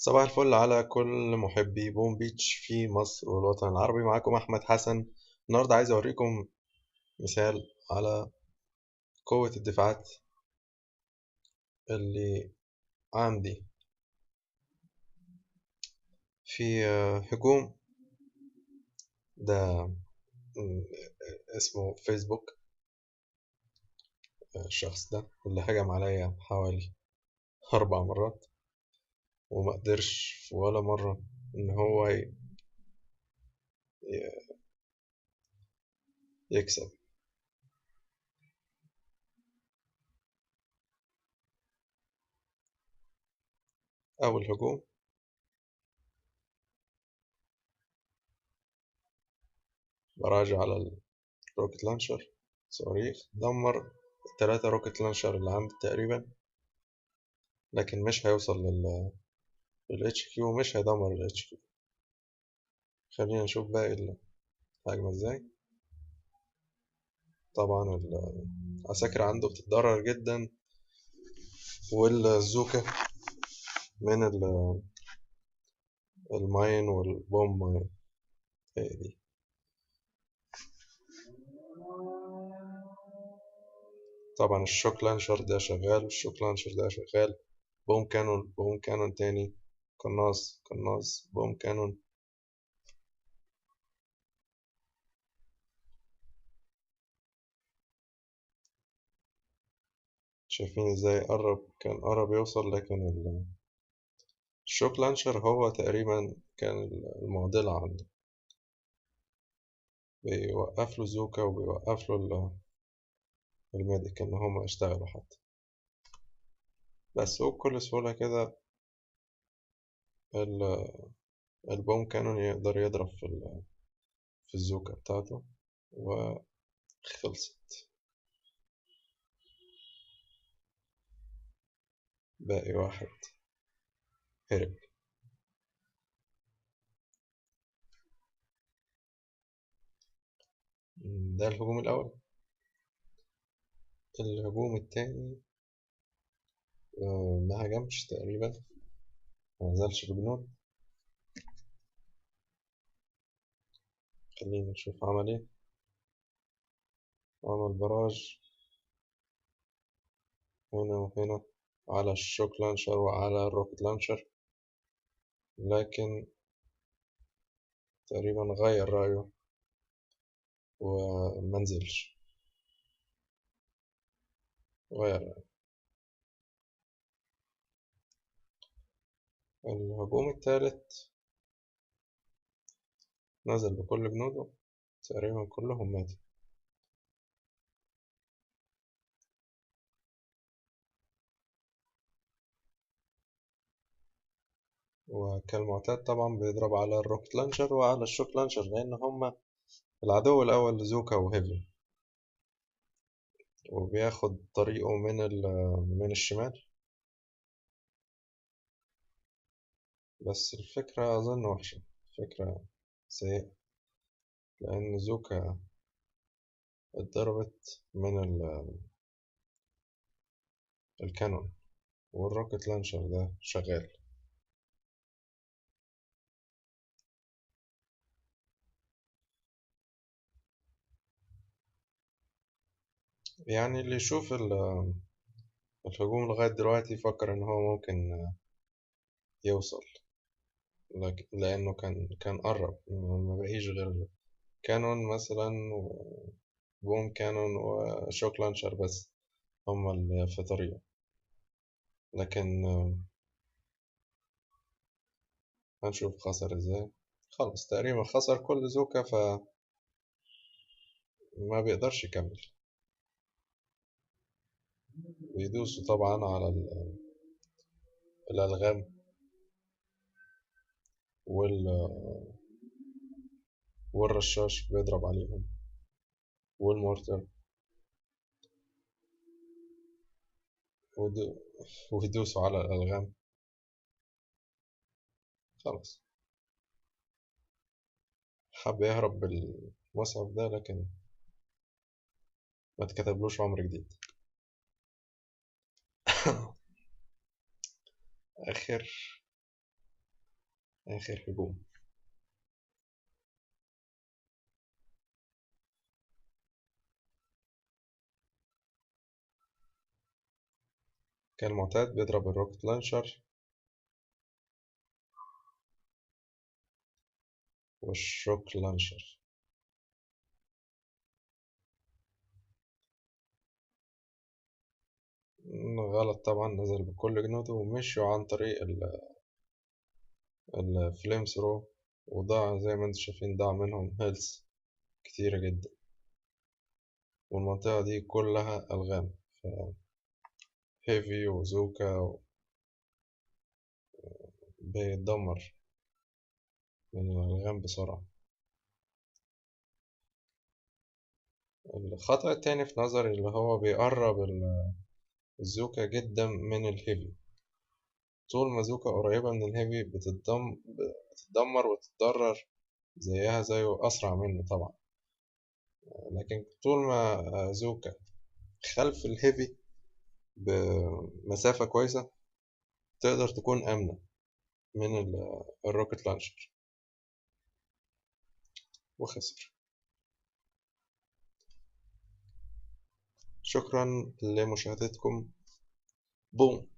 صباح الفل على كل محبي بوم بيتش في مصر والوطن العربي. معاكم أحمد حسن. النهاردة عايز أوريكم مثال على قوة الدفاعات اللي عندي في هجوم. ده م، اسمه فيسبوك. الشخص ده اللي هجم عليا حوالي 4 مرات ومقدرش في ولا مرة إن هو يكسب. أول هجوم براجع على الروكت لانشر، صواريخ دمر ال3 روكت لانشر اللي عندي تقريبا، لكن مش هيوصل لل HQ، مش هيدمر ال HQ. خلينا نشوف باقي الهجمة ازاي. طبعا العساكر عنده بتتضرر جدا، والزوكا من الماين والبوم ماين. هي دي. طبعا الشوك لانشر ده شغال والشوك لانشر ده شغال. بوم كانون، بوم كانون تاني، قناص قناص، بوم كانون. شايفين ازاي قرب، كان قرب يوصل، لكن الشوك لانشر هو تقريبا كان المعضلة عنده. بيوقف له زوكا وبيوقف له الميديك إن هما يشتغلوا حتى. بس هو بكل سهولة كده البوم كانون يقدر يضرب في الزوكا بتاعته، وخلصت. باقي واحد هرب. ده الهجوم الأول. الهجوم التاني ما هجمش تقريبا، ما نزلش بجنود. خلينا نشوف عمل ايه. عمل براج هنا وهنا على الشوك لانشر وعلى الروكت لانشر، لكن تقريبا غير رأيه ومنزلش. غير رأيه. الهجوم التالت نزل بكل جنوده، تقريبا كلهم ماتوا. وكالمعتاد طبعا بيضرب على الروكت لانشر وعلى الشوك لانشر، لأن هما العدو الأول لزوكا وهيفي، وبياخد طريقه من الشمال. بس الفكرة أظن وحشة، فكرة سيئة، لأن زوكا اتضربت من الكانون، والروكت لانشر ده شغال. يعني اللي يشوف الهجوم لغاية دلوقتي يفكر إن هو ممكن يوصل، لأنه كان قرب، ما بقيش غير كانون مثلا، وبوم كانون وشوك لانشر بس هما اللي في طريقه. لكن هنشوف خسر ازاي. خلاص تقريبا خسر كل زوكا، فما بيقدرش يكمل. بيدوسوا طبعا على الألغام والرشاش بيضرب عليهم، والمورتر، ود- ويدوسوا على الألغام. خلاص، حب يهرب بالمصعب ده، لكن ما اتكتبلوش عمر جديد. آخر آخر هجوم. كالمعتاد بيضرب الروكت لانشر والشوك لانشر. غلط طبعا، نزل بكل جنوده ومشوا عن طريق الفليم ثرو، وضاع زي ما انتم شايفين، ضاع منهم هيلث كتيرة جدا، والمنطقة دي كلها ألغام، هيفي وزوكا بيتدمر من الألغام بسرعة. الخطأ التاني في نظري اللي هو بيقرب الزوكا جدا من الهيفي. طول ما زوكا قريبة من الهيفي بتتدمر وتتضرر زيها زيه، أسرع منه طبعا. لكن طول ما زوكا خلف الهيفي بمسافة كويسة، تقدر تكون آمنة من الروكت لانشر، وخسر. شكرا لمشاهدتكم. بوم.